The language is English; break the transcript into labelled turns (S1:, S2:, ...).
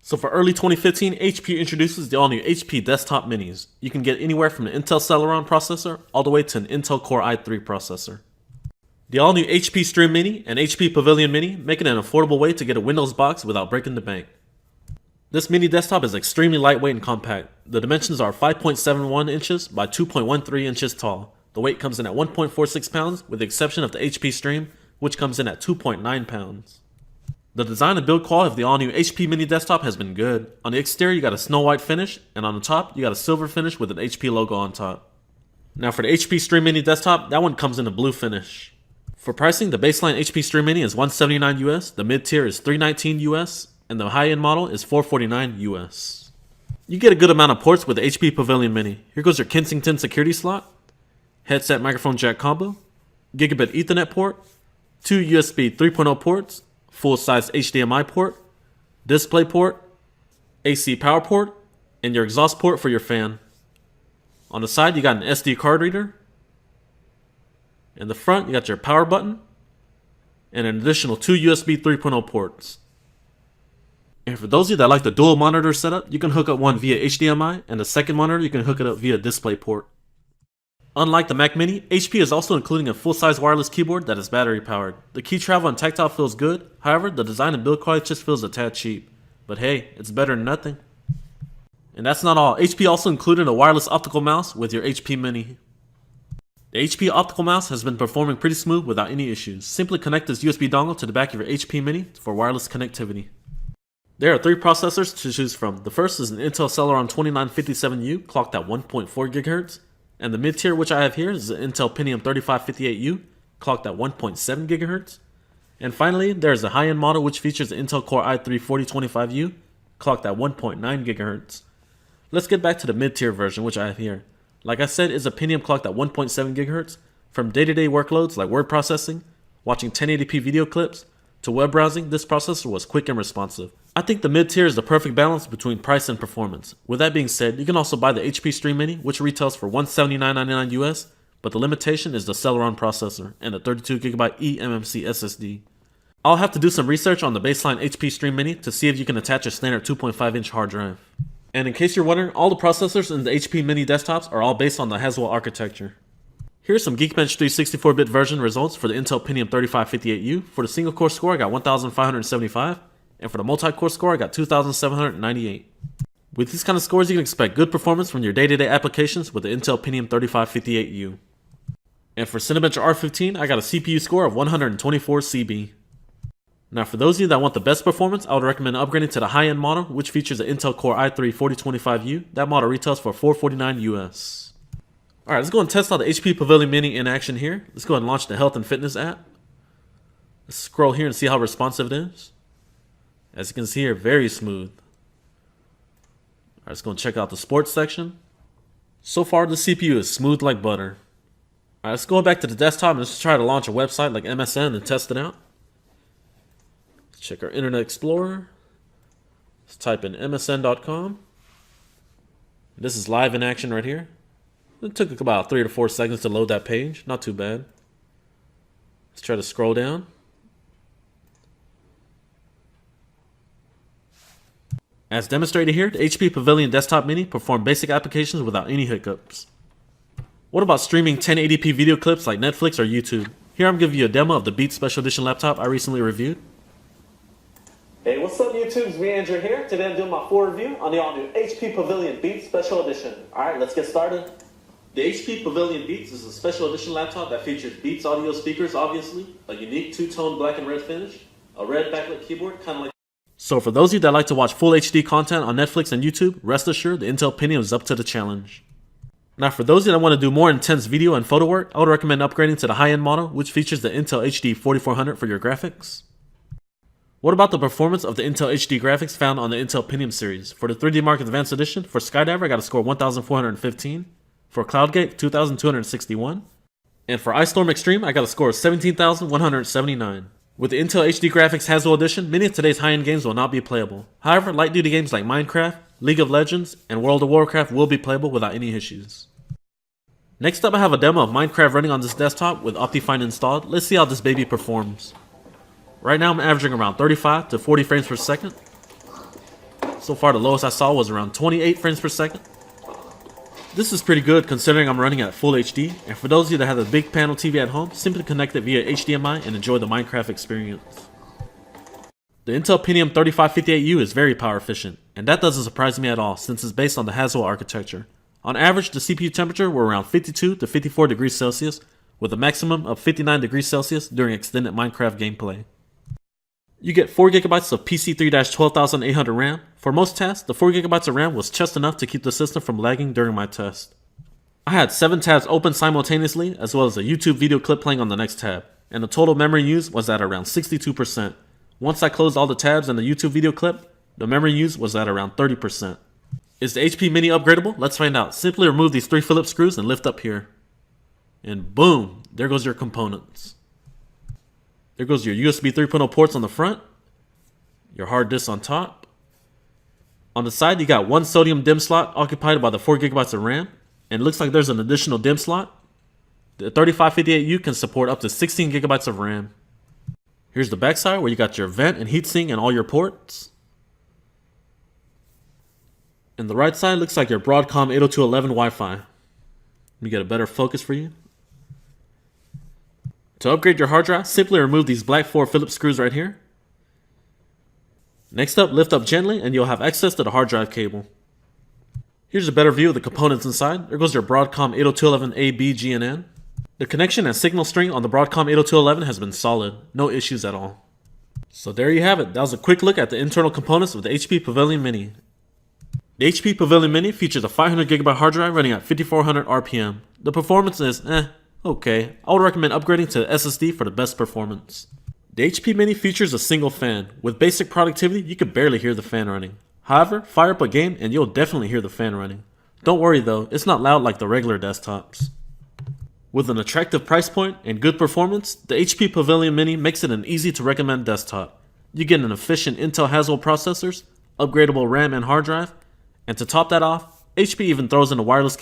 S1: So for early 2015, HP introduces the all-new HP Desktop Minis. You can get anywhere from an Intel Celeron processor all the way to an Intel Core i3 processor. The all-new HP Stream Mini and HP Pavilion Mini make it an affordable way to get a Windows box without breaking the bank. This mini desktop is extremely lightweight and compact. The dimensions are 5.71 inches by 2.13 inches tall. The weight comes in at 1.46 pounds with the exception of the HP Stream, which comes in at 2.9 pounds. The design and build quality of the all-new HP mini desktop has been good. On the exterior you got a snow white finish, and on the top you got a silver finish with an HP logo on top. Now for the HP Stream Mini desktop, that one comes in a blue finish. For pricing, the baseline HP Stream Mini is $179 US, the mid-tier is $319 US, and the high-end model is $449 US. You get a good amount of ports with the HP Pavilion Mini. Here goes your Kensington security slot, headset microphone jack combo, gigabit Ethernet port, 2 USB 3.0 ports, full-size HDMI port, display port, AC power port, and your exhaust port for your fan. On the side, you got an SD card reader. In the front, you got your power button, and an additional 2 USB 3.0 ports. And for those of you that like the dual monitor setup, you can hook up one via HDMI, and the second monitor you can hook it up via DisplayPort. Unlike the Mac Mini, HP is also including a full-size wireless keyboard that is battery-powered. The key travel and tactile feels good, however, the design and build quality just feels a tad cheap. But hey, it's better than nothing. And that's not all, HP also included a wireless optical mouse with your HP Mini. The HP optical mouse has been performing pretty smooth without any issues. Simply connect this USB dongle to the back of your HP Mini for wireless connectivity. There are 3 processors to choose from. The first is an Intel Celeron 2957U clocked at 1.4 GHz. And the mid-tier which I have here is the Intel Pentium 3558U, clocked at 1.7 GHz. And finally, there is a high-end model which features the Intel Core i3 4025U, clocked at 1.9 GHz. Let's get back to the mid-tier version which I have here. Like I said, it's a Pentium clocked at 1.7 GHz. From day-to-day workloads like word processing, watching 1080p video clips, to web browsing, this processor was quick and responsive. I think the mid-tier is the perfect balance between price and performance. With that being said, you can also buy the HP Stream Mini, which retails for $179.99 US, but the limitation is the Celeron processor and the 32GB eMMC SSD. I'll have to do some research on the baseline HP Stream Mini to see if you can attach a standard 2.5-inch hard drive. And in case you're wondering, all the processors in the HP Mini desktops are all based on the Haswell architecture. Here's some Geekbench 364-bit version results for the Intel Pentium 3558U. For the single core score, I got 1,575, and for the multi-core score, I got 2,798. With these kind of scores, you can expect good performance from your day-to-day applications with the Intel Pentium 3558U. And for Cinebench R15, I got a CPU score of 124 CB. Now for those of you that want the best performance, I would recommend upgrading to the high-end model, which features the Intel Core i3 4025U. That model retails for $449 US. Alright, let's go and test out the HP Pavilion Mini in action here. Let's go ahead and launch the Health and Fitness app. Let's scroll here and see how responsive it is. As you can see here, very smooth. Alright, let's go and check out the sports section. So far, the CPU is smooth like butter. Alright, let's go back to the desktop and let's try to launch a website like MSN and test it out. Let's check our Internet Explorer. Let's type in msn.com. This is live in action right here. It took about 3 to 4 seconds to load that page. Not too bad. Let's try to scroll down. As demonstrated here, the HP Pavilion Desktop Mini performed basic applications without any hiccups. What about streaming 1080p video clips like Netflix or YouTube? Here I'm giving you a demo of the Beats Special Edition laptop I recently reviewed. Hey, what's up YouTube? It's me, Andrew here. Today I'm doing my full review on the all-new HP Pavilion Beats Special Edition. Alright, let's get started. The HP Pavilion Beats is a special edition laptop that features Beats audio speakers, obviously, a unique two-tone black and red finish, a red backlit keyboard, kind of like... So for those of you that like to watch full HD content on Netflix and YouTube, rest assured the Intel Pentium is up to the challenge. Now for those of you that want to do more intense video and photo work, I would recommend upgrading to the high-end model, which features the Intel HD 4400 for your graphics. What about the performance of the Intel HD graphics found on the Intel Pentium series? For the 3D Mark Advanced Edition, for Skydiver I got a score 1415. For CloudGate, 2,261. And for iStorm Extreme, I got a score of 17,179. With the Intel HD Graphics Haswell Edition, many of today's high-end games will not be playable. However, light-duty games like Minecraft, League of Legends, and World of Warcraft will be playable without any issues. Next up, I have a demo of Minecraft running on this desktop with Optifine installed. Let's see how this baby performs. Right now, I'm averaging around 35 to 40 frames per second. So far the lowest I saw was around 28 frames per second. This is pretty good considering I'm running at full HD, and for those of you that have a big panel TV at home, simply connect it via HDMI and enjoy the Minecraft experience. The Intel Pentium 3558U is very power efficient, and that doesn't surprise me at all since it's based on the Haswell architecture. On average, the CPU temperature were around 52 to 54 degrees Celsius, with a maximum of 59 degrees Celsius during extended Minecraft gameplay. You get 4GB of PC3-12800 RAM. For most tasks, the 4GB of RAM was just enough to keep the system from lagging during my test. I had 7 tabs open simultaneously, as well as a YouTube video clip playing on the next tab, and the total memory used was at around 62%. Once I closed all the tabs in the YouTube video clip, the memory used was at around 30%. Is the HP Mini upgradable? Let's find out. Simply remove these 3 Phillips screws and lift up here. And boom, there goes your components. There goes your USB 3.0 ports on the front, your hard disk on top. On the side, you got 1 sodium DIMM slot occupied by the 4GB of RAM, and it looks like there's an additional DIMM slot. The 3558U can support up to 16GB of RAM. Here's the backside where you got your vent and heatsink and all your ports. And the right side looks like your Broadcom 802.11 Wi-Fi. Let me get a better focus for you. To upgrade your hard drive, simply remove these black 4 Phillips screws right here. Next up, lift up gently and you'll have access to the hard drive cable. Here's a better view of the components inside. There goes your Broadcom 802.11a, B, G, and N. The connection and signal string on the Broadcom 802.11 has been solid, no issues at all. So there you have it. That was a quick look at the internal components of the HP Pavilion Mini. The HP Pavilion Mini features a 500GB hard drive running at 5400 RPM. The performance is okay. I would recommend upgrading to SSD for the best performance. The HP Mini features a single fan. With basic productivity, you could barely hear the fan running. However, fire up a game and you'll definitely hear the fan running. Don't worry though, it's not loud like the regular desktops. With an attractive price point and good performance, the HP Pavilion Mini makes it an easy to recommend desktop. You get an efficient Intel Haswell processors, upgradable RAM and hard drive, and to top that off, HP even throws in a wireless key